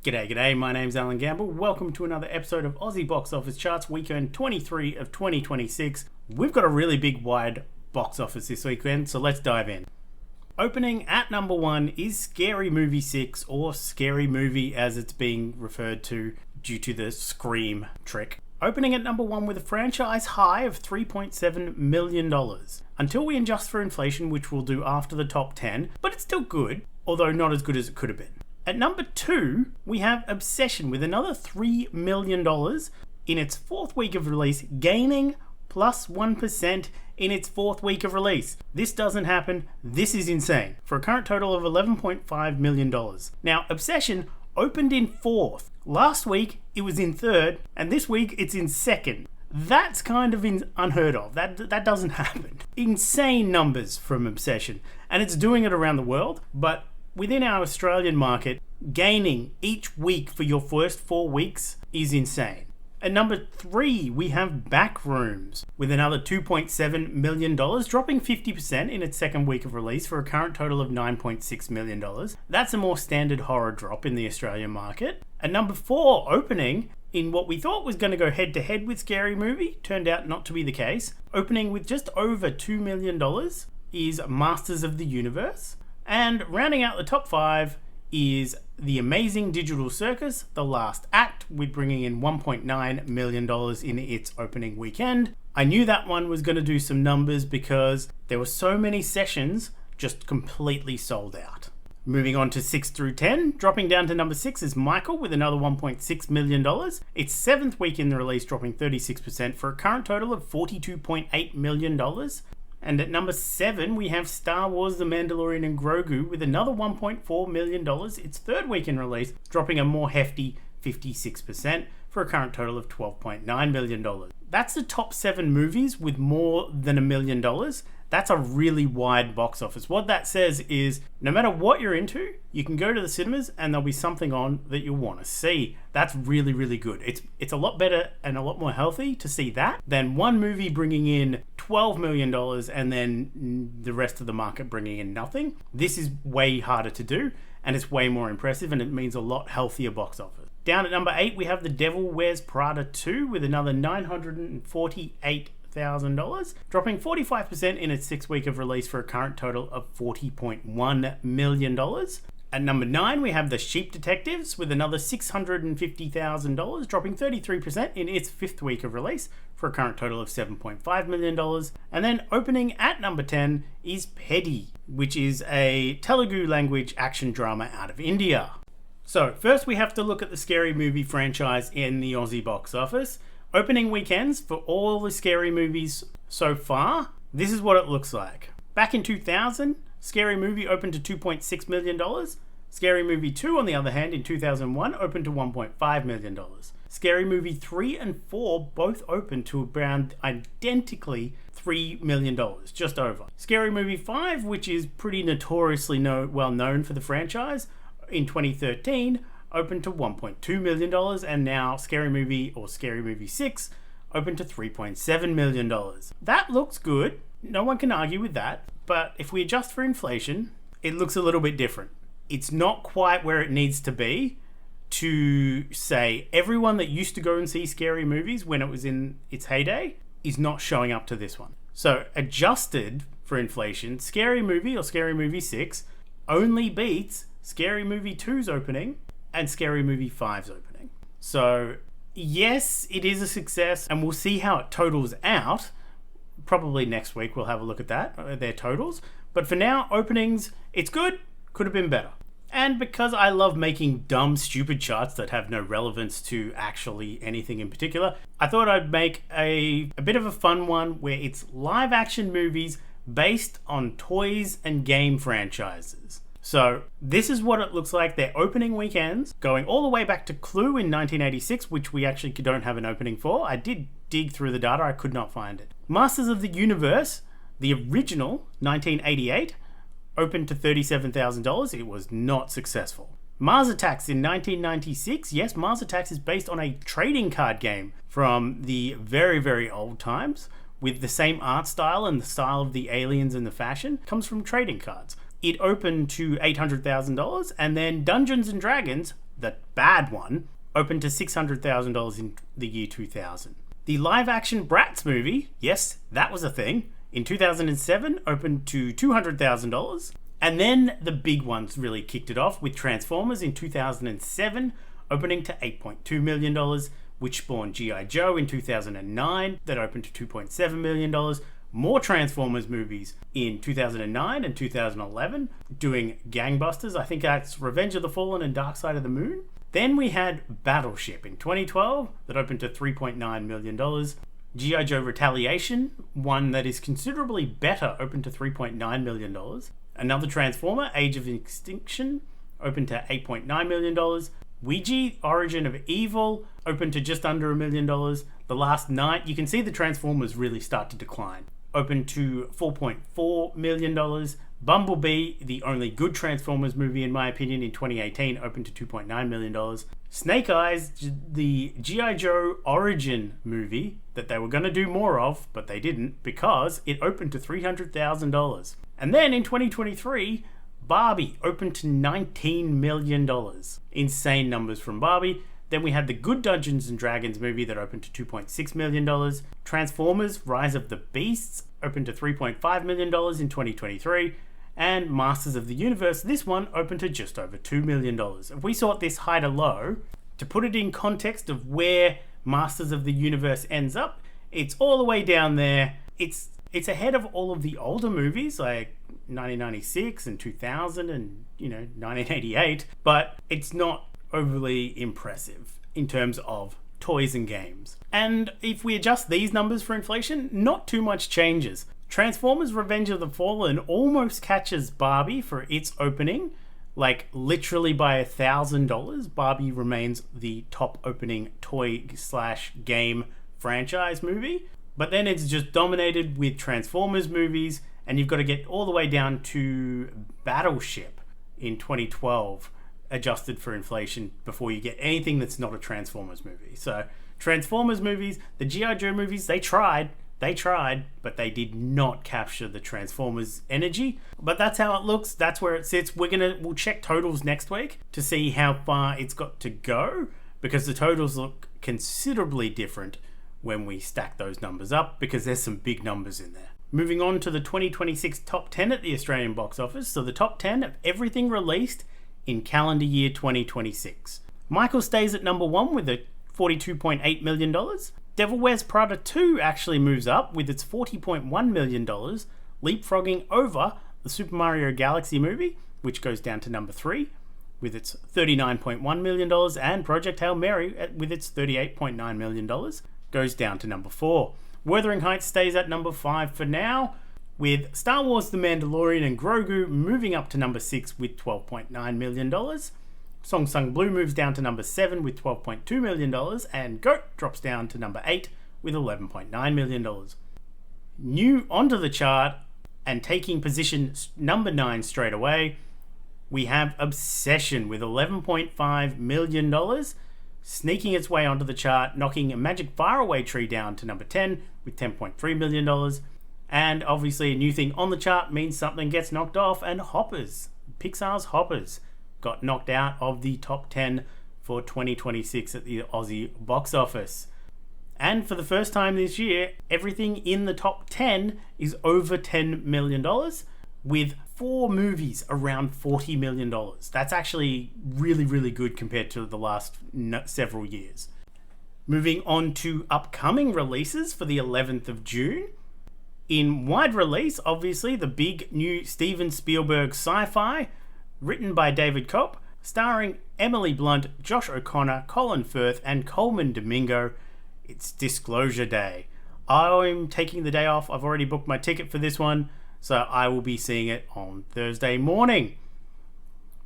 G'day, my name's Alan Gamble. Welcome to another episode of Aussie Box Office Charts, weekend 23 of 2026. We've got a really big, wide box office this weekend, so let's dive in. Opening at number 1 is Scary Movie 6, or Scary Movie as it's being referred to due to the Scream trick. Opening at number 1 with a franchise high of $3.7 million. Until we adjust for inflation, which we'll do after the top 10, but it's still good, although not as good as it could have been. At number 2, we have Obsession with another $3 million in its 4th week of release, gaining plus 1% in its 4th week of release. This doesn't happen. This is insane. For a current total of $11.5 million. Now, Obsession opened in 4th. Last week, it was in 3rd, and this week, it's in 2nd. That's kind of unheard of. That doesn't happen. Insane numbers from Obsession, and it's doing it around the world, but within our Australian market, gaining each week for your first 4 weeks is insane. At number 3, we have Backrooms with another $2.7 million, dropping 50% in its 2nd week of release for a current total of $9.6 million. That's a more standard horror drop in the Australian market. At number 4, opening in what we thought was going to go head-to-head with Scary Movie, turned out not to be the case. Opening with just over $2 million is Masters of the Universe. And rounding out the top 5 is The Amazing Digital Circus, The Last Act, with bringing in $1.9 million in its opening weekend. I knew that one was going to do some numbers because there were so many sessions just completely sold out. Moving on to 6 through 10, dropping down to number 6 is Michael with another $1.6 million. Its 7th week in the release, dropping 36% for a current total of $42.8 million. And at number 7, we have Star Wars The Mandalorian and Grogu with another $1.4 million, its 3rd week in release, dropping a more hefty 56% for a current total of $12.9 million. That's the top 7 movies with more than $1 million. That's a really wide box office. What that says is, no matter what you're into, you can go to the cinemas and there'll be something on that you'll want to see. That's really, really good. It's a lot better and a lot more healthy to see that than one movie bringing in $12 million and then the rest of the market bringing in nothing. This is way harder to do, and it's way more impressive, and it means a lot healthier box office. Down at number 8, we have The Devil Wears Prada 2 with another $948,000, dropping 45% in its 6th week of release for a current total of $40.1 million. At number 9, we have The Sheep Detectives with another $650,000, dropping 33% in its 5th week of release for a current total of $7.5 million. And then opening at number 10 is Peddi, which is a Telugu language action drama out of India. So first we have to look at the Scary Movie franchise in the Aussie box office. Opening weekends for all the Scary Movies so far, this is what it looks like. Back in 2000, Scary Movie opened to $2.6 million. Scary Movie 2, on the other hand, in 2001, opened to $1.5 million. Scary Movie 3 and 4 both opened to around identically $3 million, just over. Scary Movie 5, which is pretty notoriously well known for the franchise, in 2013, opened to $1.2 million, and now Scary Movie, or Scary Movie 6, opened to $3.7 million. That looks good. No one can argue with that. But if we adjust for inflation, it looks a little bit different. It's not quite where it needs to be to say everyone that used to go and see scary movies when it was in its heyday is not showing up to this one. So adjusted for inflation, Scary Movie or Scary Movie 6 only beats Scary Movie 2's opening and Scary Movie 5's opening. So yes, it is a success, and we'll see how it totals out. Probably next week we'll have a look at that, their totals. But for now, openings, it's good, could have been better. And because I love making dumb, stupid charts that have no relevance to actually anything in particular, I thought I'd make a bit of a fun one where it's live action movies based on toys and game franchises. So this is what it looks like. Their opening weekends, going all the way back to Clue in 1986, which we actually don't have an opening for. I did dig through the data, I could not find it. Masters of the Universe, the original, 1988, opened to $37,000. It was not successful. Mars Attacks in 1996. Yes, Mars Attacks is based on a trading card game from the very, very old times with the same art style and the style of the aliens and the fashion. Comes from trading cards. It opened to $800,000, and then Dungeons and Dragons, the bad one, opened to $600,000 in the year 2000. The live-action Bratz movie, yes, that was a thing, in 2007 opened to $200,000. And then the big ones really kicked it off with Transformers in 2007, opening to $8.2 million, which spawned G.I. Joe in 2009, that opened to $2.7 million. More Transformers movies in 2009 and 2011, doing gangbusters. I think that's Revenge of the Fallen and Dark Side of the Moon. Then we had Battleship in 2012, that opened to $3.9 million. G.I. Joe Retaliation, one that is considerably better, opened to $3.9 million. Another Transformer, Age of Extinction, opened to $8.9 million. Ouija, Origin of Evil, opened to just under $1 million. The Last Night, you can see the Transformers really start to decline, opened to $4.4 million. Bumblebee, the only good Transformers movie in my opinion, in 2018, opened to $2.9 million. Snake Eyes, the G.I. Joe Origin movie that they were going to do more of, but they didn't because it opened to $300,000. And then in 2023, Barbie opened to $19 million. Insane numbers from Barbie. Then we had the Good Dungeons and Dragons movie that opened to $2.6 million. Transformers Rise of the Beasts opened to $3.5 million in 2023. And Masters of the Universe, this one opened to just over $2 million. If we sort this high to low, to put it in context of where Masters of the Universe ends up, it's all the way down there. It's ahead of all of the older movies like 1996 and 2000 and 1988, but it's not overly impressive in terms of toys and games. And if we adjust these numbers for inflation, not too much changes. Transformers Revenge of the Fallen almost catches Barbie for its opening, like literally by $1,000. Barbie remains the top opening toy/game franchise movie, but then it's just dominated with Transformers movies, and you've got to get all the way down to Battleship in 2012, adjusted for inflation, before you get anything that's not a Transformers movie. So Transformers movies, the G.I. Joe movies, they tried, but they did not capture the Transformers energy. But that's how it looks. That's where it sits. We'll check totals next week to see how far it's got to go, because the totals look considerably different when we stack those numbers up, because there's some big numbers in there. Moving on to the 2026 top 10 at the Australian box office. So the top 10 of everything released in calendar year 2026. Michael stays at number 1 with a $42.8 million. Devil Wears Prada 2 actually moves up with its $40.1 million, leapfrogging over the Super Mario Galaxy movie, which goes down to number 3 with its $39.1 million, and Project Hail Mary with its $38.9 million goes down to number 4. Wuthering Heights stays at number 5 for now, with Star Wars The Mandalorian and Grogu moving up to number 6 with $12.9 million. Song Sung Blue moves down to number 7 with $12.2 million, and Goat drops down to number 8 with $11.9 million. New onto the chart and taking position number 9 straight away, we have Obsession with $11.5 million, sneaking its way onto the chart, knocking a Magic Faraway Tree down to number 10 with $10.3 million. And obviously a new thing on the chart means something gets knocked off, and Hoppers, Pixar's Hoppers, got knocked out of the top 10 for 2026 at the Aussie box office. And for the first time this year, everything in the top 10 is over $10 million, with 4 movies around $40 million. That's actually really, really good compared to the last several years. Moving on to upcoming releases for the 11th of June. In wide release, obviously, the big new Steven Spielberg sci-fi, written by David Koepp, starring Emily Blunt, Josh O'Connor, Colin Firth, and Coleman Domingo. It's Disclosure Day. I'm taking the day off. I've already booked my ticket for this one, so I will be seeing it on Thursday morning.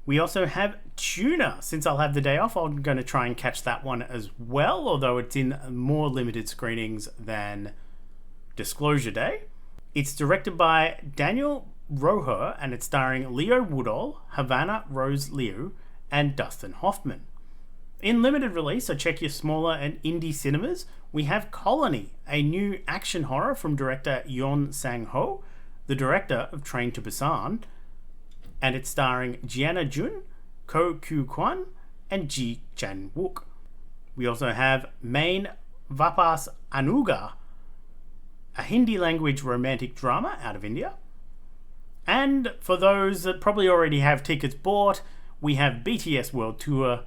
We also have Tuna. Since I'll have the day off, I'm going to try and catch that one as well, although it's in more limited screenings than Disclosure Day. It's directed by Daniel Roher, and it's starring Leo Woodall, Havana Rose Liu, and Dustin Hoffman. In limited release, so check your smaller and indie cinemas, we have Colony, a new action horror from director Yeon Sang-ho, the director of Train to Busan, and it's starring Gianna Jun, Ko Kyu Kwan, and Ji Chan-wook. We also have Main Vapas Anuga, a Hindi language romantic drama out of India. And for those that probably already have tickets bought, we have BTS World Tour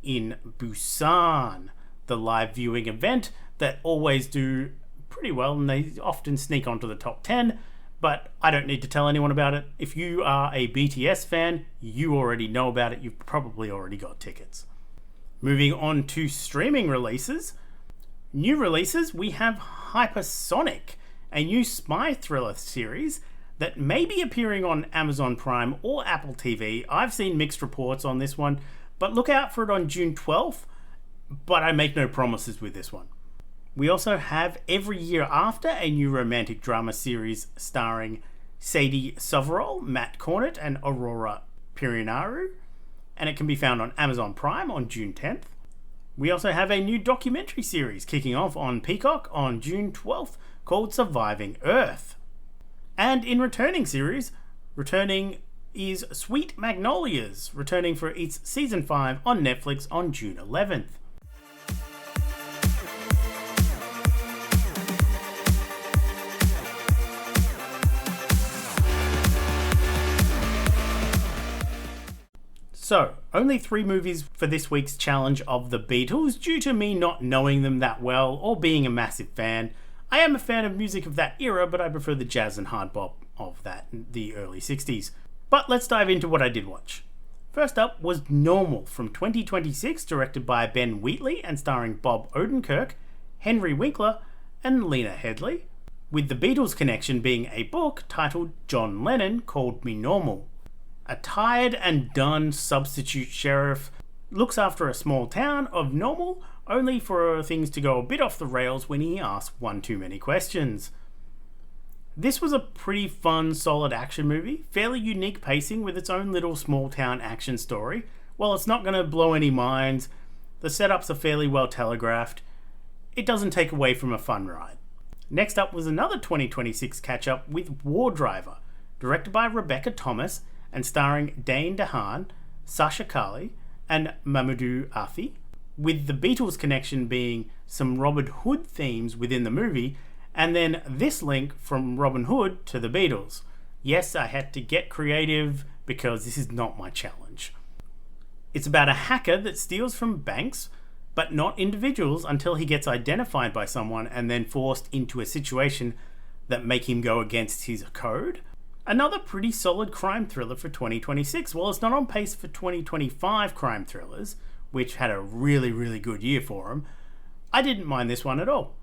in Busan, the live viewing event that always do pretty well, and they often sneak onto the top 10, but I don't need to tell anyone about it. If you are a BTS fan, you already know about it. You've probably already got tickets. Moving on to streaming releases. New releases, we have Hypersonic, a new spy thriller series that may be appearing on Amazon Prime or Apple TV. I've seen mixed reports on this one, but look out for it on June 12th, but I make no promises with this one. We also have Every Year After, a new romantic drama series starring Sadie Soverall, Matt Cornett, and Aurora Pirinaru, and it can be found on Amazon Prime on June 10th. We also have a new documentary series kicking off on Peacock on June 12th called Surviving Earth. And in returning series, returning is Sweet Magnolias, returning for its season 5 on Netflix on June 11th. So, only 3 movies for this week's challenge of the Beatles, due to me not knowing them that well or being a massive fan. I am a fan of music of that era, but I prefer the jazz and hard bop of the early 60s. But let's dive into what I did watch. First up was Normal from 2026, directed by Ben Wheatley and starring Bob Odenkirk, Henry Winkler, and Lena Headey, with the Beatles connection being a book titled John Lennon Called Me Normal. A tired and done substitute sheriff looks after a small town of Normal, only for things to go a bit off the rails when he asks one too many questions. This was a pretty fun, solid action movie, fairly unique pacing with its own little small town action story. While it's not going to blow any minds, the setups are fairly well telegraphed. It doesn't take away from a fun ride. Next up was another 2026 catch-up with War Driver, directed by Rebecca Thomas and starring Dane DeHaan, Sasha Kali, and Mamoudou Athie, with the Beatles connection being some Robin Hood themes within the movie, and then this link from Robin Hood to the Beatles. Yes, I had to get creative because this is not my challenge. It's about a hacker that steals from banks, but not individuals, until he gets identified by someone and then forced into a situation that make him go against his code. Another pretty solid crime thriller for 2026. While it's not on pace for 2025 crime thrillers, which had a really, really good year for them, I didn't mind this one at all.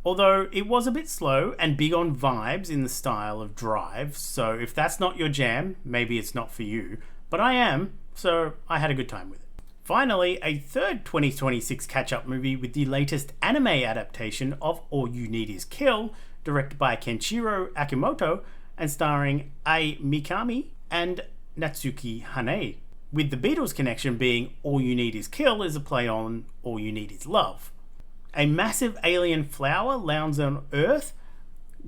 Although it was a bit slow and big on vibes in the style of Drive, so if that's not your jam, maybe it's not for you. But I am, so I had a good time with it. Finally, a third 2026 catch-up movie with the latest anime adaptation of All You Need Is Kill, directed by Kenshiro Akimoto, and starring Ai Mikami and Natsuki Hane, with the Beatles connection being All You Need Is Kill is a play on All You Need Is Love. A massive alien flower lands on Earth,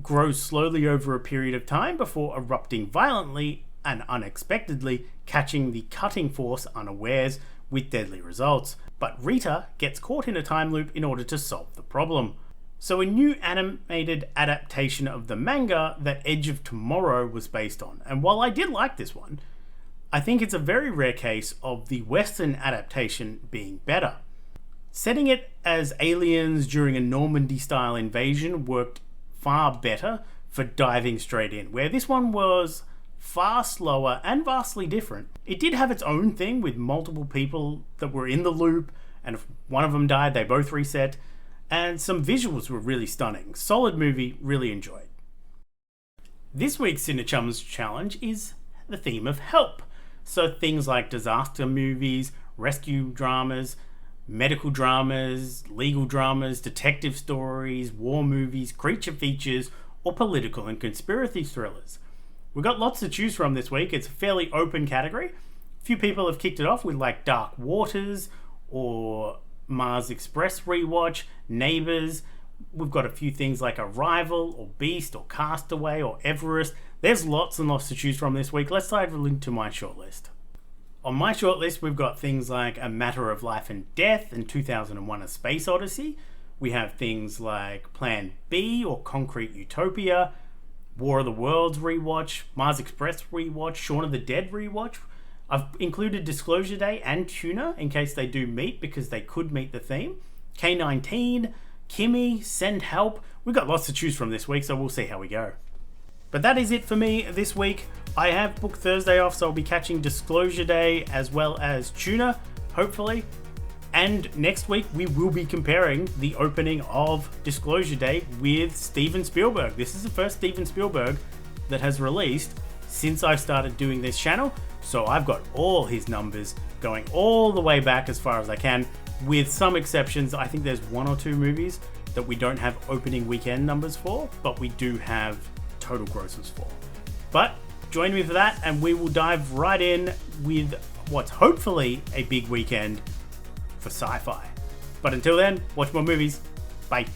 grows slowly over a period of time before erupting violently and unexpectedly, catching the cutting force unawares with deadly results. But Rita gets caught in a time loop in order to solve the problem. So a new animated adaptation of the manga that Edge of Tomorrow was based on. And while I did like this one, I think it's a very rare case of the Western adaptation being better. Setting it as aliens during a Normandy-style invasion worked far better for diving straight in, where this one was far slower and vastly different. It did have its own thing with multiple people that were in the loop, and if one of them died, they both reset. And some visuals were really stunning. Solid movie, really enjoyed. This week's Cinechums challenge is the theme of help. So things like disaster movies, rescue dramas, medical dramas, legal dramas, detective stories, war movies, creature features, or political and conspiracy thrillers. We've got lots to choose from this week. It's a fairly open category. A few people have kicked it off with like Dark Waters or Mars Express rewatch, Neighbours. We've got a few things like Arrival or Beast or Castaway or Everest. There's lots and lots to choose from this week. Let's dive into my shortlist. On my shortlist, we've got things like A Matter of Life and Death and 2001: A Space Odyssey. We have things like Plan B or Concrete Utopia, War of the Worlds rewatch, Mars Express rewatch, Shaun of the Dead rewatch. I've included Disclosure Day and Tuna in case they do meet, because they could meet the theme. K-19, Kimmy, Send Help. We've got lots to choose from this week, so we'll see how we go. But that is it for me this week. I have booked Thursday off, so I'll be catching Disclosure Day as well as Tuna, hopefully. And next week, we will be comparing the opening of Disclosure Day with Steven Spielberg. This is the first Steven Spielberg that has released since I've started doing this channel. So I've got all his numbers going all the way back as far as I can, with some exceptions. I think there's one or two movies that we don't have opening weekend numbers for, but we do have total grosses for. But join me for that, and we will dive right in with what's hopefully a big weekend for sci-fi. But until then, watch more movies. Bye.